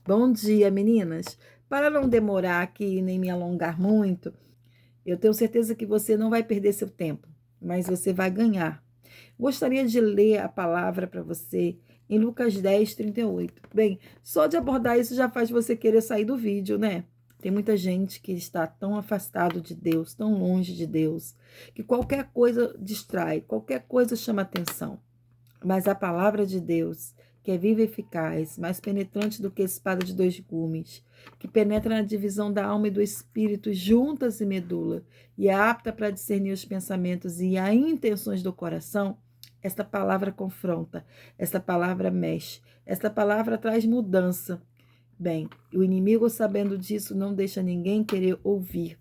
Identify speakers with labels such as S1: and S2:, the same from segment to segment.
S1: Bom dia, meninas. Para não demorar aqui nem me alongar muito, eu tenho certeza que você não vai perder seu tempo, mas você vai ganhar. Gostaria de ler a palavra para você em Lucas 10:38. Bem, só de abordar isso já faz você querer sair do vídeo, né? Tem muita gente que está tão afastado de Deus, tão longe de Deus, que qualquer coisa distrai, qualquer coisa chama atenção. Mas a palavra de Deus, que é viva e eficaz, mais penetrante do que a espada de dois gumes, que penetra na divisão da alma e do espírito, juntas e medula, e é apta para discernir os pensamentos e as intenções do coração, esta palavra confronta, esta palavra mexe, esta palavra traz mudança. Bem, o inimigo, sabendo disso, não deixa ninguém querer ouvir,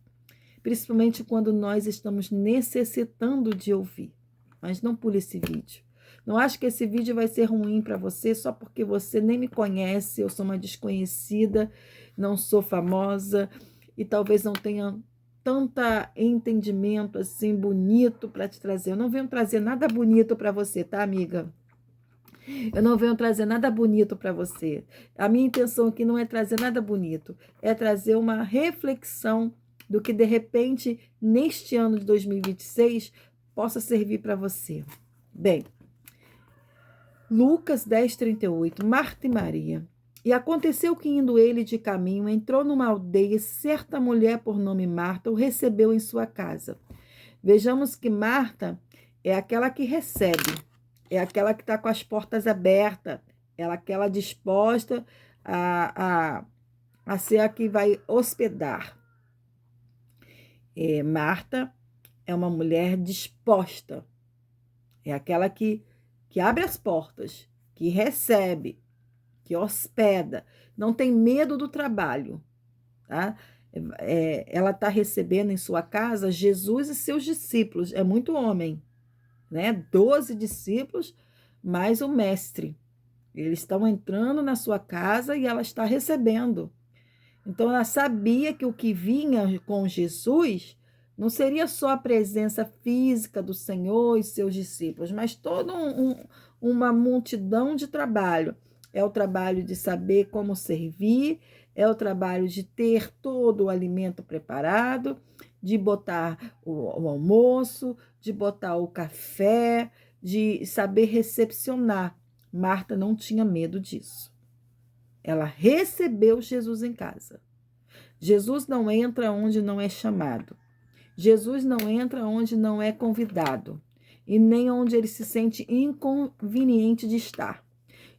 S1: principalmente quando nós estamos necessitando de ouvir. Mas não pule esse vídeo. Não acho que esse vídeo vai ser ruim para você só porque você nem me conhece, eu sou uma desconhecida, não sou famosa e talvez não tenha tanta entendimento assim bonito para te trazer. Eu não venho trazer nada bonito para você, tá, amiga? Eu não venho trazer nada bonito para você. A minha intenção aqui não é trazer nada bonito, é trazer uma reflexão do que de repente neste ano de 2026 possa servir para você. Bem, Lucas 10:38, Marta e Maria. E aconteceu que, indo ele de caminho, entrou numa aldeia, e certa mulher por nome Marta o recebeu em sua casa. Vejamos que Marta é aquela que recebe, é aquela que está com as portas abertas, ela aquela disposta a, a, a ser a que vai hospedar. Marta é uma mulher disposta, é aquela que abre as portas, que recebe, que hospeda, não tem medo do trabalho, tá? Ela está recebendo em sua casa Jesus e seus discípulos, é muito homem, né? 12 discípulos, mais o mestre. Eles estão entrando na sua casa e ela está recebendo. Então, ela sabia que o que vinha com Jesus não seria só a presença física do Senhor e seus discípulos, mas toda uma multidão de trabalho. É o trabalho de saber como servir, é o trabalho de ter todo o alimento preparado, de botar o almoço, de botar o café, de saber recepcionar. Marta não tinha medo disso. Ela recebeu Jesus em casa. Jesus não entra onde não é chamado. Jesus não entra onde não é convidado. E nem onde ele se sente inconveniente de estar.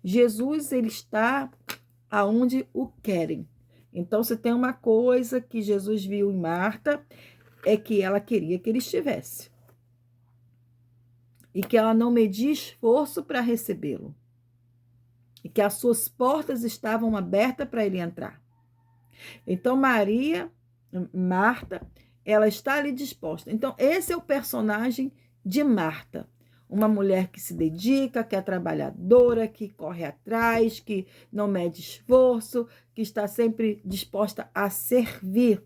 S1: Jesus, ele está aonde o querem. Então, se tem uma coisa que Jesus viu em Marta, é que ela queria que ele estivesse. E que ela não media esforço para recebê-lo. E que as suas portas estavam abertas para ele entrar. Então, Marta, ela está ali disposta. Então, esse é o personagem de Marta. Uma mulher que se dedica, que é trabalhadora, que corre atrás, que não mede esforço, que está sempre disposta a servir.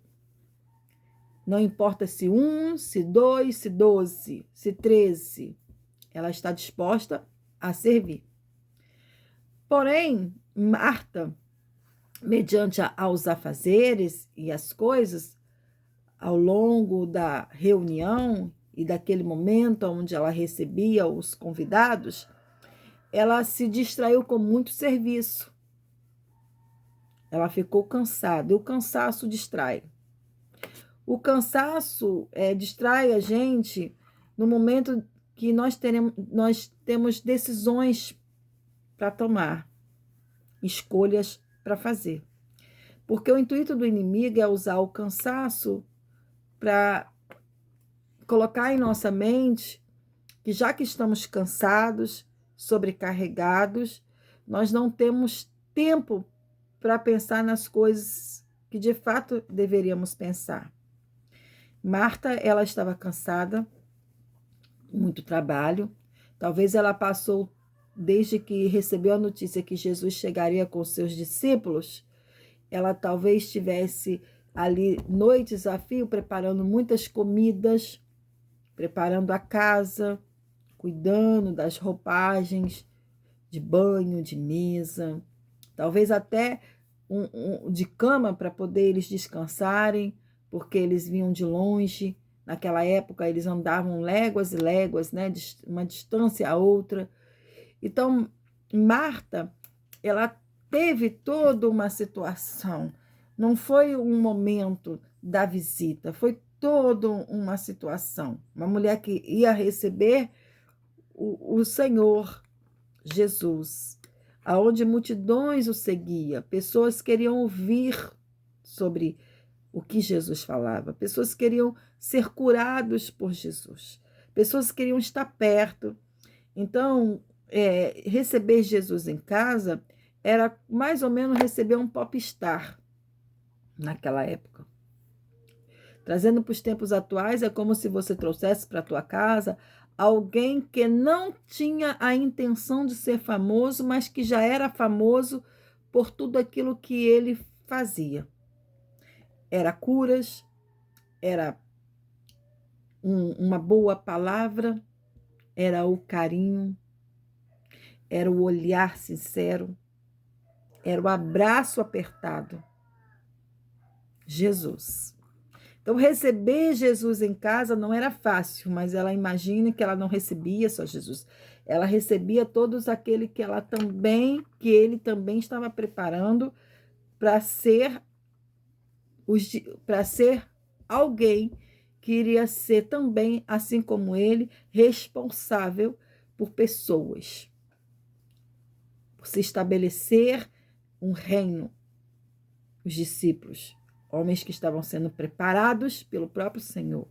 S1: Não importa se 1, se 2, se 12, se 13. Ela está disposta a servir. Porém, Marta, mediante aos afazeres e as coisas, ao longo da reunião e daquele momento onde ela recebia os convidados, ela se distraiu com muito serviço. Ela ficou cansada, e o cansaço distrai. O cansaço distrai a gente no momento que nós temos decisões para tomar, escolhas para fazer. Porque o intuito do inimigo é usar o cansaço para colocar em nossa mente que, já que estamos cansados, sobrecarregados, nós não temos tempo para pensar nas coisas que de fato deveríamos pensar. Marta, ela estava cansada, muito trabalho. Talvez ela passou, desde que recebeu a notícia que Jesus chegaria com seus discípulos, ela talvez estivesse ali noites a fio, preparando muitas comidas, preparando a casa, cuidando das roupagens, de banho, de mesa, talvez até de cama para poder eles descansarem, porque eles vinham de longe. Naquela época, eles andavam léguas e léguas, né, de uma distância a outra. Então, Marta, ela teve toda uma situação. Não foi um momento da visita, foi toda uma situação. Uma mulher que ia receber o Senhor Jesus, aonde multidões o seguia, pessoas queriam ouvir sobre o que Jesus falava, pessoas queriam ser curados por Jesus, pessoas queriam estar perto. Então, receber Jesus em casa era mais ou menos receber um popstar naquela época. Trazendo para os tempos atuais, é como se você trouxesse para a tua casa alguém que não tinha a intenção de ser famoso, mas que já era famoso por tudo aquilo que ele fazia. Era curas, era uma boa palavra, era o carinho, era o olhar sincero, era o abraço apertado. Jesus. Então, receber Jesus em casa não era fácil, mas ela imagina que ela não recebia só Jesus. Ela recebia todos aqueles que ele também estava preparando para ser alguém que iria ser também, assim como ele, responsável por pessoas, por se estabelecer um reino. Os discípulos, homens que estavam sendo preparados pelo próprio Senhor.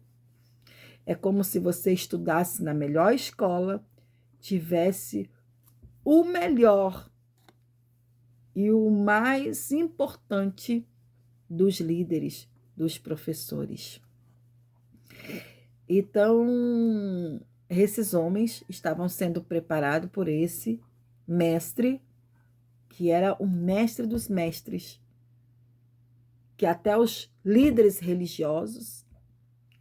S1: É como se você estudasse na melhor escola, tivesse o melhor e o mais importante dos líderes, dos professores. Então, esses homens estavam sendo preparados por esse mestre, que era o mestre dos mestres, que até os líderes religiosos,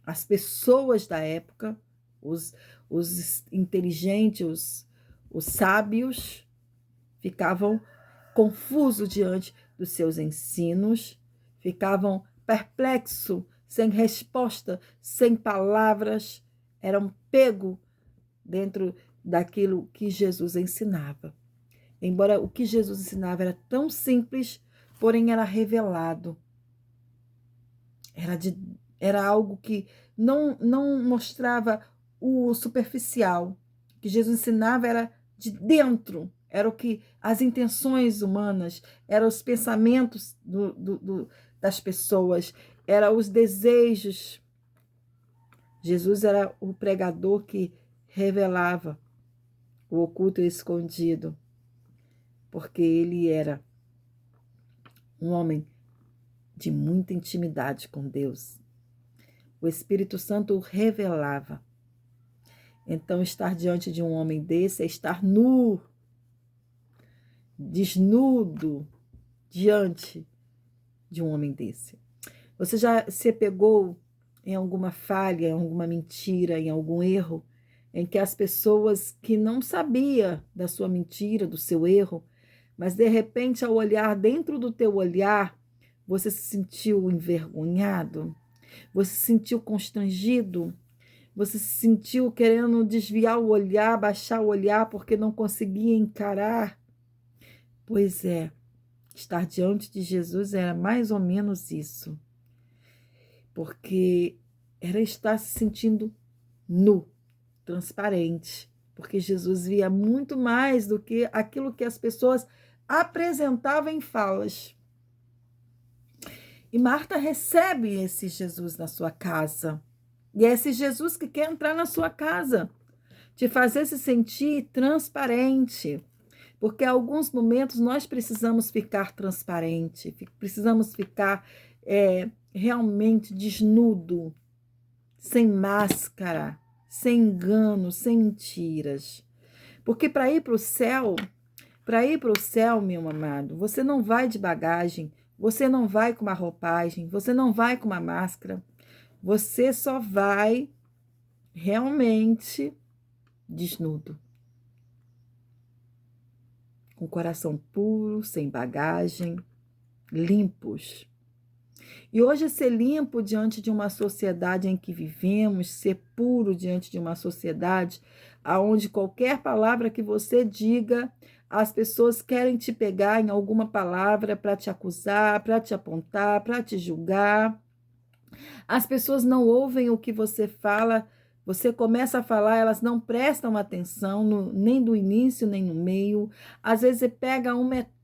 S1: as pessoas da época, os inteligentes, os sábios, ficavam confusos diante dos seus ensinos, ficavam perplexos, sem resposta, sem palavras, eram pegos dentro daquilo que Jesus ensinava. Embora o que Jesus ensinava era tão simples, porém era revelado. Era algo que não mostrava o superficial. O que Jesus ensinava era de dentro, era o que as intenções humanas, eram os pensamentos das pessoas, eram os desejos. Jesus era o pregador que revelava o oculto e o escondido, porque ele era um homem de muita intimidade com Deus. O Espírito Santo o revelava. Então, estar diante de um homem desse é estar nu, desnudo, diante de um homem desse. Você já se pegou em alguma falha, em alguma mentira, em algum erro, em que as pessoas que não sabiam da sua mentira, do seu erro, mas de repente, ao olhar dentro do teu olhar, você se sentiu envergonhado? Você se sentiu constrangido? Você se sentiu querendo desviar o olhar, baixar o olhar porque não conseguia encarar? Pois é, estar diante de Jesus era mais ou menos isso. Porque era estar se sentindo nu, transparente. Porque Jesus via muito mais do que aquilo que as pessoas apresentavam em falas. E Marta recebe esse Jesus na sua casa. E é esse Jesus que quer entrar na sua casa, te fazer se sentir transparente. Porque em alguns momentos nós precisamos ficar transparente, precisamos ficar realmente desnudo, sem máscara, sem engano, sem mentiras. Porque para ir para o céu, meu amado, você não vai de bagagem, você não vai com uma roupagem, você não vai com uma máscara, você só vai realmente desnudo. Com o coração puro, sem bagagem, limpos. E hoje ser limpo diante de uma sociedade em que vivemos, ser puro diante de uma sociedade onde qualquer palavra que você diga, as pessoas querem te pegar em alguma palavra para te acusar, para te apontar, para te julgar. As pessoas não ouvem o que você fala, você começa a falar, elas não prestam atenção, nem do início, nem no meio. Às vezes você pega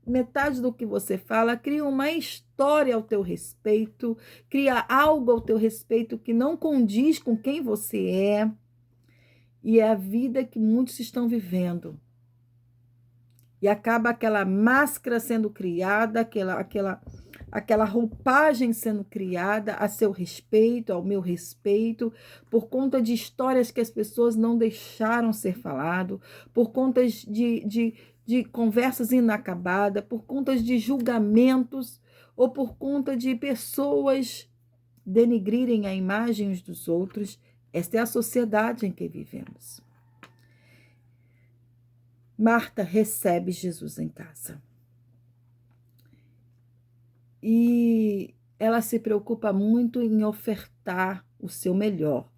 S1: metade do que você fala, cria uma história ao teu respeito, cria algo ao teu respeito que não condiz com quem você é. E é a vida que muitos estão vivendo. E acaba aquela máscara sendo criada, aquela roupagem sendo criada a seu respeito, ao meu respeito, por conta de histórias que as pessoas não deixaram ser falado, por conta de conversas inacabadas, por conta de julgamentos, ou por conta de pessoas denigrirem a imagem uns dos outros. Esta é a sociedade em que vivemos. Marta recebe Jesus em casa. E ela se preocupa muito em ofertar o seu melhor,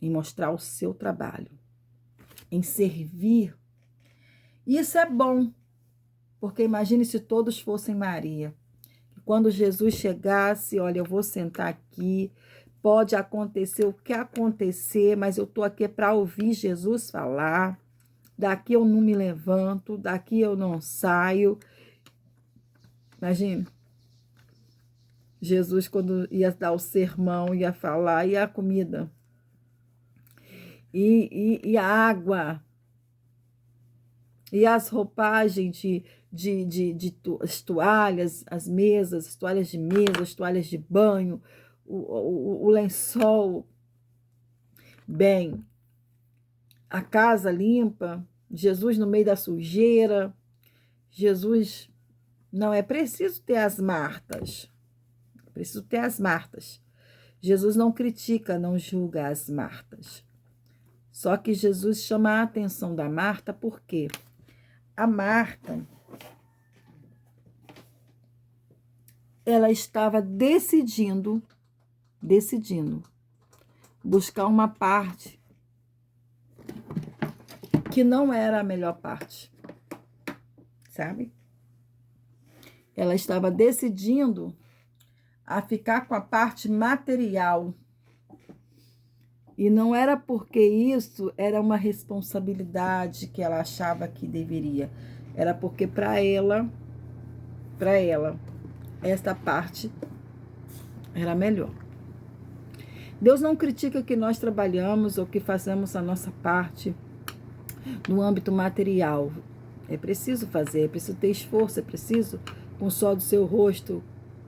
S1: em mostrar o seu trabalho, em servir. E isso é bom, porque imagine se todos fossem Maria. Quando Jesus chegasse, olha, eu vou sentar aqui, pode acontecer o que acontecer, mas eu estou aqui para ouvir Jesus falar. Daqui eu não me levanto, daqui eu não saio. Imagine, Jesus, quando ia dar o sermão, ia falar, e a comida, e a água, e as roupagens as toalhas, as mesas, as toalhas de mesa, as toalhas de banho, o lençol, bem, a casa limpa, Jesus no meio da sujeira. Jesus, não é preciso ter as Martas. É preciso ter as Martas. Jesus não critica, não julga as Martas. Só que Jesus chama a atenção da Marta, por quê? A Marta, ela estava decidindo buscar uma parte que não era a melhor parte, sabe? Ela estava decidindo a ficar com a parte material. E não era porque isso era uma responsabilidade que ela achava que deveria. Era porque para ela, esta parte era melhor. Deus não critica que nós trabalhamos ou que façamos a nossa parte no âmbito material. É preciso fazer, é preciso ter esforço, é preciso, com o sol do seu rosto,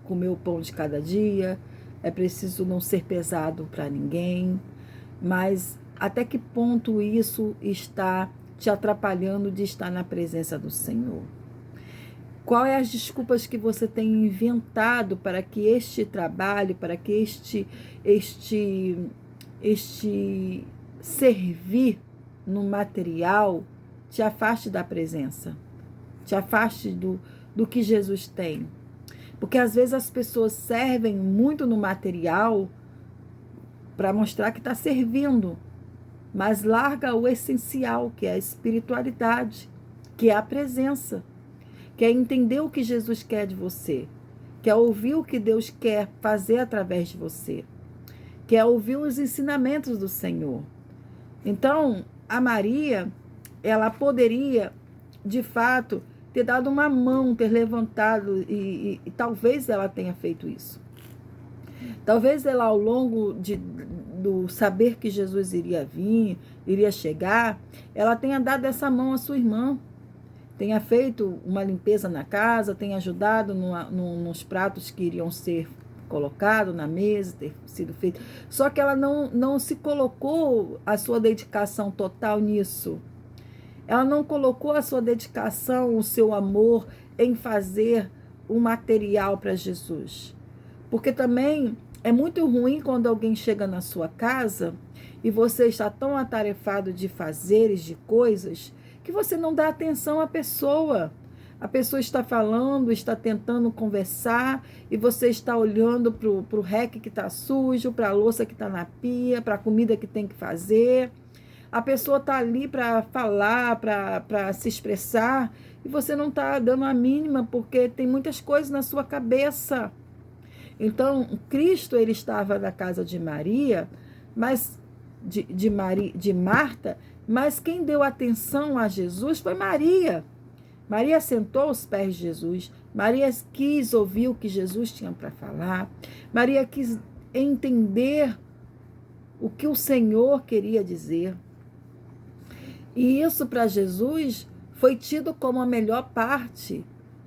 S1: comer o pão de cada dia, é preciso não ser pesado para ninguém, mas até que ponto isso está te atrapalhando de estar na presença do Senhor? Qual é as desculpas que você tem inventado para que este trabalho, para que este servir no material te afaste da presença, te afaste do que Jesus tem? Porque às vezes as pessoas servem muito no material para mostrar que está servindo, mas larga o essencial, que é a espiritualidade, que é a presença, que é entender o que Jesus quer de você, que é ouvir o que Deus quer fazer através de você, que é ouvir os ensinamentos do Senhor. Então, a Maria, ela poderia, de fato, ter dado uma mão, ter levantado, e talvez ela tenha feito isso. Talvez ela, ao longo do saber que Jesus iria vir, iria chegar, ela tenha dado essa mão à sua irmã, tenha feito uma limpeza na casa, tenha ajudado nos pratos que iriam ser colocados na mesa, ter sido feito. Só que ela não se colocou a sua dedicação total nisso. Ela não colocou a sua dedicação, o seu amor em fazer o material para Jesus. Porque também é muito ruim quando alguém chega na sua casa e você está tão atarefado de fazeres, de coisas, que você não dá atenção à pessoa. A pessoa está falando, está tentando conversar e você está olhando para o reque que está sujo, para a louça que está na pia, para a comida que tem que fazer. A pessoa está ali para falar, para se expressar e você não está dando a mínima porque tem muitas coisas na sua cabeça. Então, Cristo, ele estava na casa de Maria, mas de Marta, mas quem deu atenção a Jesus foi Maria. Maria sentou aos pés de Jesus. Maria quis ouvir o que Jesus tinha para falar. Maria quis entender o que o Senhor queria dizer. E isso para Jesus foi tido como a melhor parte.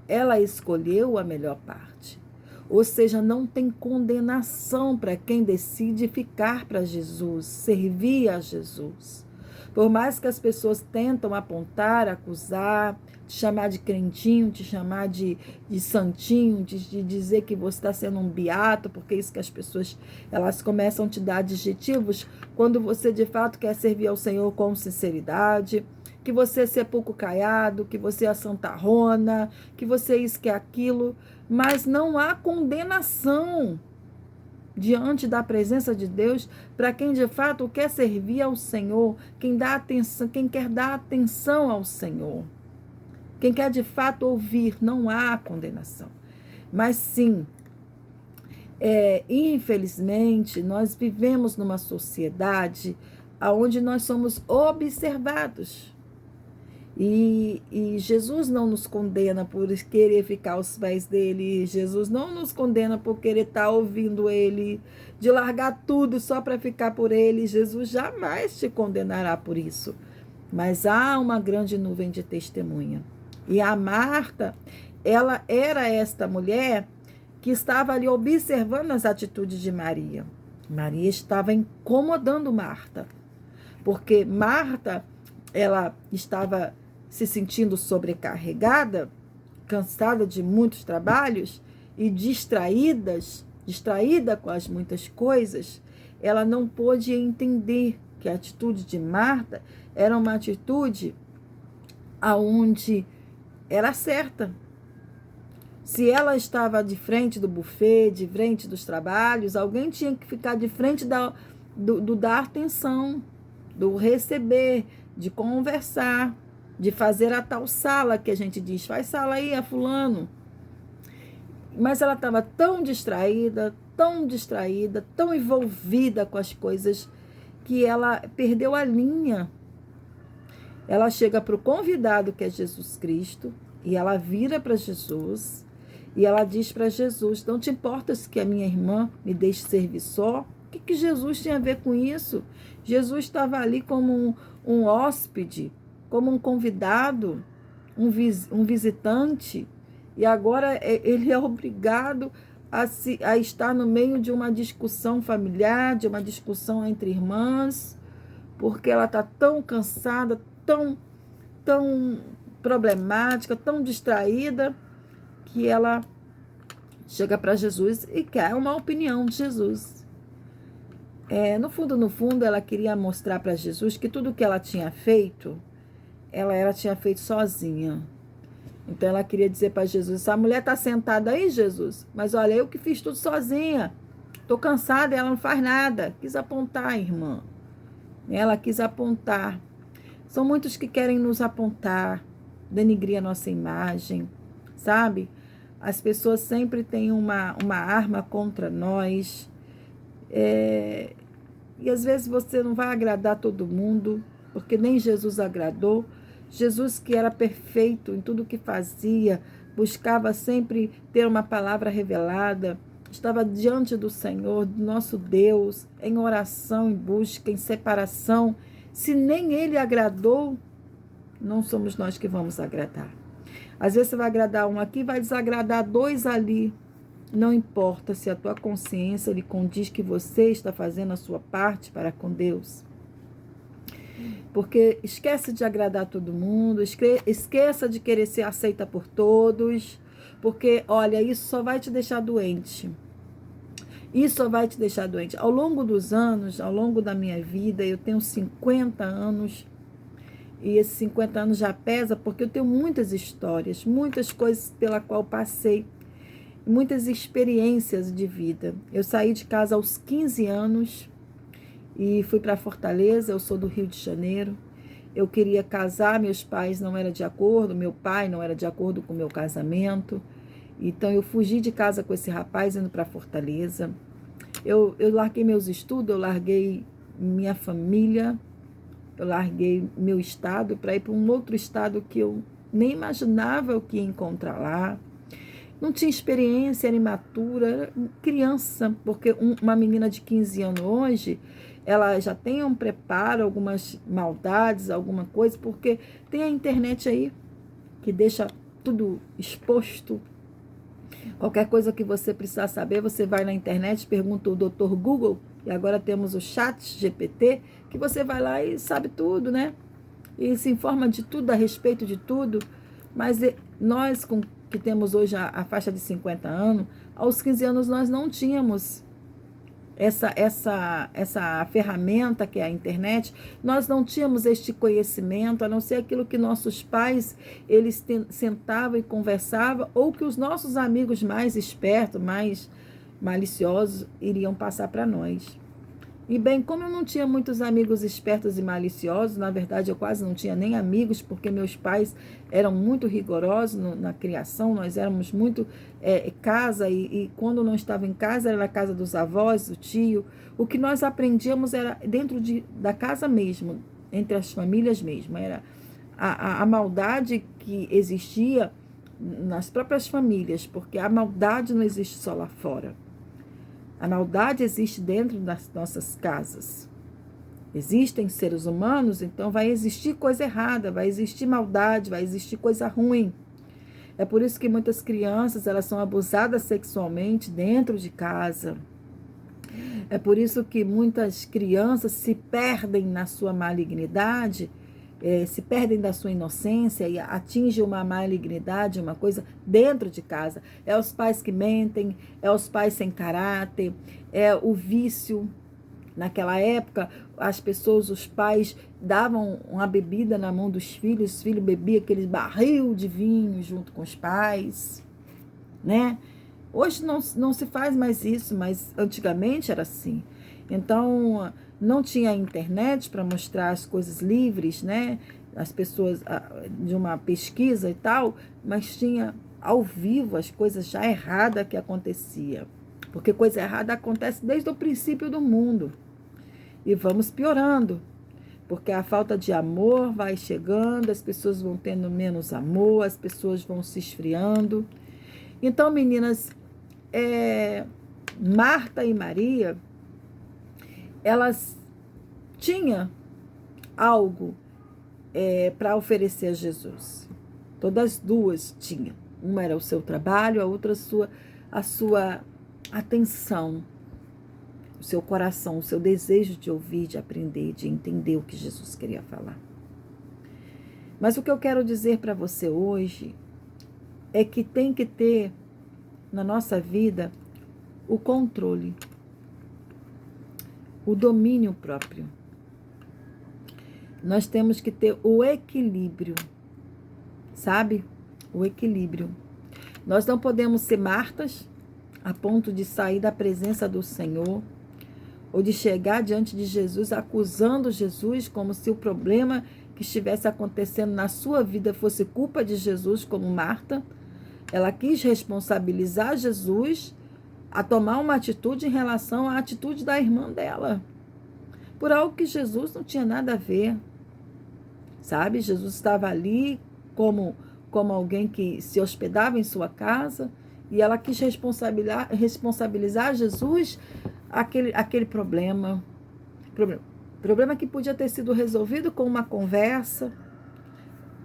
S1: Ela escolheu a melhor parte. Ou seja, não tem condenação para quem decide ficar para Jesus, servir a Jesus. Por mais que as pessoas tentam apontar, acusar, te chamar de crentinho, te chamar de santinho, de dizer que você está sendo um beato, porque é isso que as pessoas, elas começam a te dar adjetivos, quando você de fato quer servir ao Senhor com sinceridade, que você é sepulcro caiado, que você é santarrona, que você é isso, que é aquilo, mas não há condenação diante da presença de Deus para quem de fato quer servir ao Senhor, quem dá atenção, quem quer dar atenção ao Senhor, quem quer de fato ouvir, não há condenação. Mas sim, infelizmente, nós vivemos numa sociedade onde nós somos observados. E Jesus não nos condena por querer ficar aos pés dele. Jesus não nos condena por querer estar ouvindo ele, de largar tudo só para ficar por ele. Jesus jamais te condenará por isso. Mas há uma grande nuvem de testemunha. E a Marta, ela era esta mulher que estava ali observando as atitudes de Maria. Maria estava incomodando Marta, porque Marta, ela estava se sentindo sobrecarregada, cansada de muitos trabalhos e distraída com as muitas coisas. Ela não pôde entender que a atitude de Marta era uma atitude aonde era certa. Se ela estava de frente do buffet, de frente dos trabalhos, alguém tinha que ficar de frente do dar atenção, do receber, de conversar, de fazer a tal sala que a gente diz, faz sala aí, a fulano. Mas ela estava tão distraída, tão envolvida com as coisas, que ela perdeu a linha. Ela chega para o convidado, que é Jesus Cristo, e ela vira para Jesus, e ela diz para Jesus, não te importas que a minha irmã me deixe servir só? O que Jesus tinha a ver com isso? Jesus estava ali como um hóspede, como um convidado, um visitante, e agora ele é obrigado a estar no meio de uma discussão familiar, de uma discussão entre irmãs, porque ela está tão cansada, tão problemática, tão distraída, que ela chega para Jesus e quer uma opinião de Jesus. No fundo, ela queria mostrar para Jesus que tudo que ela tinha feito, ela tinha feito sozinha. Então ela queria dizer para Jesus, essa mulher está sentada aí, Jesus, mas olha, eu que fiz tudo sozinha. Estou cansada e ela não faz nada. Quis apontar, irmã. Ela quis apontar. São muitos que querem nos apontar, denigrir a nossa imagem, sabe? As pessoas sempre têm uma arma contra nós. E às vezes você não vai agradar todo mundo, porque nem Jesus agradou. Jesus, que era perfeito em tudo que fazia, buscava sempre ter uma palavra revelada, estava diante do Senhor, do nosso Deus, em oração, em busca, em separação. Se nem ele agradou, não somos nós que vamos agradar. Às vezes você vai agradar um aqui, vai desagradar dois ali. Não importa se a tua consciência lhe condiz que você está fazendo a sua parte para com Deus. Porque esquece de agradar todo mundo, esqueça de querer ser aceita por todos, porque, olha, isso só vai te deixar doente. Isso só vai te deixar doente. Ao longo dos anos, ao longo da minha vida, eu tenho 50 anos, E esses 50 anos já pesa porque eu tenho muitas histórias, muitas coisas pela qual passei, muitas experiências de vida. Eu saí de casa aos 15 anos e fui para Fortaleza, eu sou do Rio de Janeiro. Eu queria casar, meus pais não eram de acordo, meu pai não era de acordo com o meu casamento. Então eu fugi de casa com esse rapaz indo para Fortaleza. Eu larguei meus estudos, eu larguei minha família, eu larguei meu estado para ir para um outro estado que eu nem imaginava o que ia encontrar lá. Não tinha experiência, era imatura, era criança, porque uma menina de 15 anos hoje, ela já tem um preparo, algumas maldades, alguma coisa, porque tem a internet aí que deixa tudo exposto. Qualquer coisa que você precisar saber, você vai na internet, pergunta o Dr. Google, e agora temos o Chat GPT, que você vai lá e sabe tudo, né? E se informa de tudo, a respeito de tudo. Mas nós, que temos hoje a faixa de 50 anos, aos 15 anos nós não tínhamos essa ferramenta que é a internet, nós não tínhamos este conhecimento, a não ser aquilo que nossos pais, eles sentavam e conversavam, ou que os nossos amigos mais espertos, mais maliciosos, iriam passar para nós. E bem, como eu não tinha muitos amigos espertos e maliciosos, na verdade eu quase não tinha nem amigos, porque meus pais eram muito rigorosos na criação, nós éramos muito casa, e quando não estava em casa, era na casa dos avós, do tio. O que nós aprendíamos era dentro da casa mesmo, entre as famílias mesmo, era a maldade que existia nas próprias famílias, porque a maldade não existe só lá fora. A maldade existe dentro das nossas casas. Existem seres humanos, então vai existir coisa errada, vai existir maldade, vai existir coisa ruim. É por isso que muitas crianças, elas são abusadas sexualmente dentro de casa. É por isso que muitas crianças se perdem na sua malignidade, se perdem da sua inocência e atingem uma malignidade, uma coisa dentro de casa. É os pais que mentem, é os pais sem caráter, é o vício. Naquela época, as pessoas, os pais, davam uma bebida na mão dos filhos, os filhos bebiam aquele barril de vinho junto com os pais, né? Hoje não se faz mais isso, mas antigamente era assim. Então, não tinha internet para mostrar as coisas livres, né? As pessoas de uma pesquisa e tal, mas tinha ao vivo as coisas já erradas que acontecia. Porque coisa errada acontece desde o princípio do mundo. E vamos piorando, porque a falta de amor vai chegando, as pessoas vão tendo menos amor, as pessoas vão se esfriando. Então, meninas, Marta e Maria, elas tinham algo para oferecer a Jesus. Todas duas tinham. Uma era o seu trabalho, a outra a sua atenção, o seu coração, o seu desejo de ouvir, de aprender, de entender o que Jesus queria falar. Mas o que eu quero dizer para você hoje é que tem que ter na nossa vida o controle, o domínio próprio. Nós temos que ter o equilíbrio, sabe? O equilíbrio. Nós não podemos ser Martas a ponto de sair da presença do Senhor ou de chegar diante de Jesus acusando Jesus como se o problema que estivesse acontecendo na sua vida fosse culpa de Jesus, como Marta. Ela quis responsabilizar Jesus a tomar uma atitude em relação à atitude da irmã dela, por algo que Jesus não tinha nada a ver, sabe? Jesus estava ali como alguém que se hospedava em sua casa e ela quis responsabilizar Jesus aquele problema que podia ter sido resolvido com uma conversa,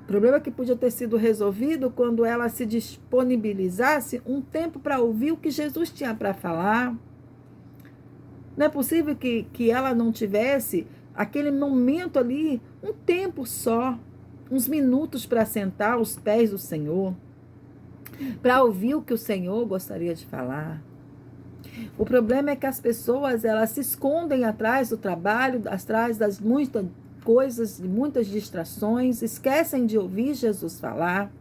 S1: problema que podia ter sido resolvido quando ela se disponibilizasse um tempo para ouvir o que Jesus tinha para falar. Não é possível que ela não tivesse aquele momento ali, um tempo só, uns minutos para sentar aos pés do Senhor, para ouvir o que o Senhor gostaria de falar. O problema é que as pessoas, elas se escondem atrás do trabalho, atrás das muitas coisas, muitas distrações, esquecem de ouvir Jesus falar,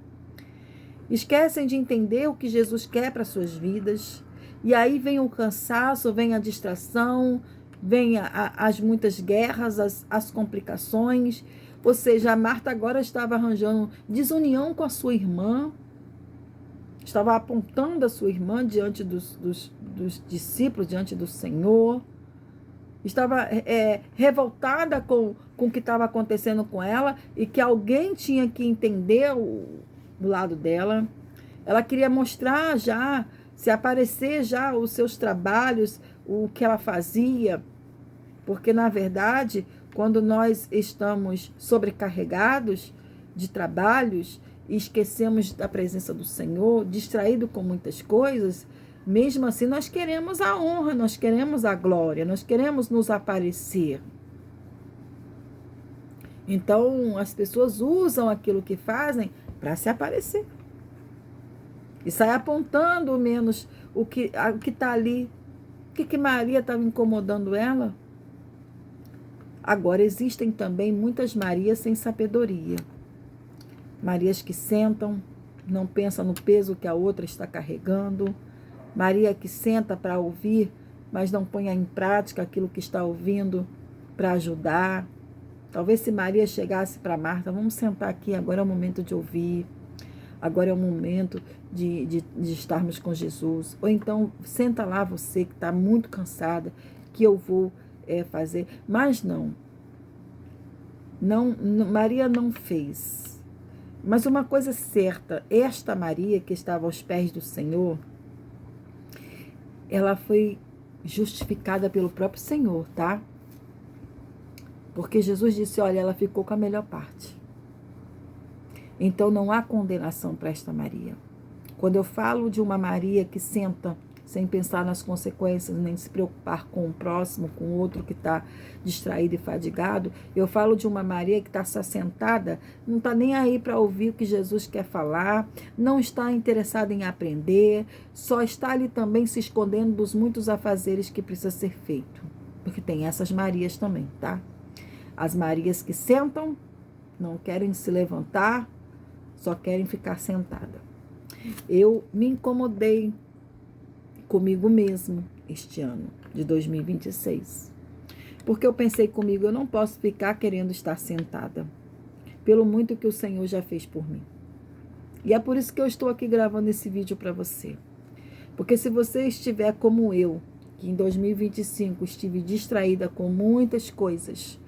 S1: esquecem de entender o que Jesus quer para suas vidas. E aí vem o cansaço, vem a distração, vem as muitas guerras, as complicações. Ou seja, a Marta agora estava arranjando desunião com a sua irmã, estava apontando a sua irmã diante dos discípulos, diante do Senhor. Estava revoltada com o que estava acontecendo com ela e que alguém tinha que entender o lado dela. Ela queria mostrar já, se aparecer já os seus trabalhos, o que ela fazia, porque na verdade, quando nós estamos sobrecarregados de trabalhos e esquecemos da presença do Senhor, distraído com muitas coisas, mesmo assim nós queremos a honra, nós queremos a glória, nós queremos nos aparecer. Então as pessoas usam aquilo que fazem para se aparecer. E sai apontando menos o que está ali. O que Maria estava incomodando ela? Agora, existem também muitas Marias sem sabedoria. Marias que sentam, não pensam no peso que a outra está carregando. Maria que senta para ouvir, mas não põe em prática aquilo que está ouvindo para ajudar. Talvez se Maria chegasse para Marta, vamos sentar aqui, agora é o momento de ouvir. Agora é o momento de estarmos com Jesus. Ou então, senta lá você que está muito cansada, que eu vou fazer. Mas não, Maria não fez. Mas uma coisa certa, esta Maria que estava aos pés do Senhor, ela foi justificada pelo próprio Senhor, tá? Porque Jesus disse, olha, ela ficou com a melhor parte. Então não há condenação para esta Maria. Quando eu falo de uma Maria que senta sem pensar nas consequências, nem se preocupar com o próximo, com o outro que está distraído e fadigado, eu falo de uma Maria que está assentada, não está nem aí para ouvir o que Jesus quer falar, não está interessada em aprender, só está ali também se escondendo dos muitos afazeres que precisa ser feito. Porque tem essas Marias também, tá? As Marias que sentam, não querem se levantar, só querem ficar sentada. Eu me incomodei comigo mesmo este ano de 2026. Porque eu pensei comigo, eu não posso ficar querendo estar sentada, pelo muito que o Senhor já fez por mim. E é por isso que eu estou aqui gravando esse vídeo para você. Porque se você estiver como eu, que em 2025 estive distraída com muitas coisas,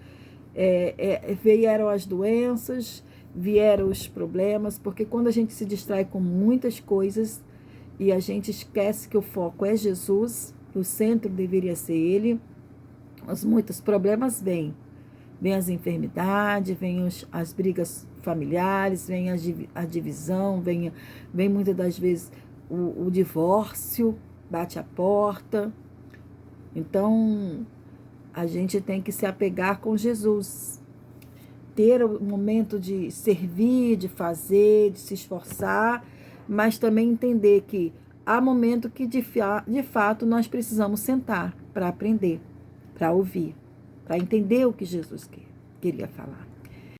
S1: vieram as doenças, vieram os problemas, porque quando a gente se distrai com muitas coisas e a gente esquece que o foco é Jesus, que o centro deveria ser Ele, os muitos problemas vêm. Vem as enfermidades, vem as brigas familiares, vem a divisão, vem muitas das vezes o divórcio, bate a porta. Então, a gente tem que se apegar com Jesus. Ter o momento de servir, de fazer, de se esforçar, mas também entender que há momento que de fato nós precisamos sentar para aprender, para ouvir, para entender o que Jesus queria falar.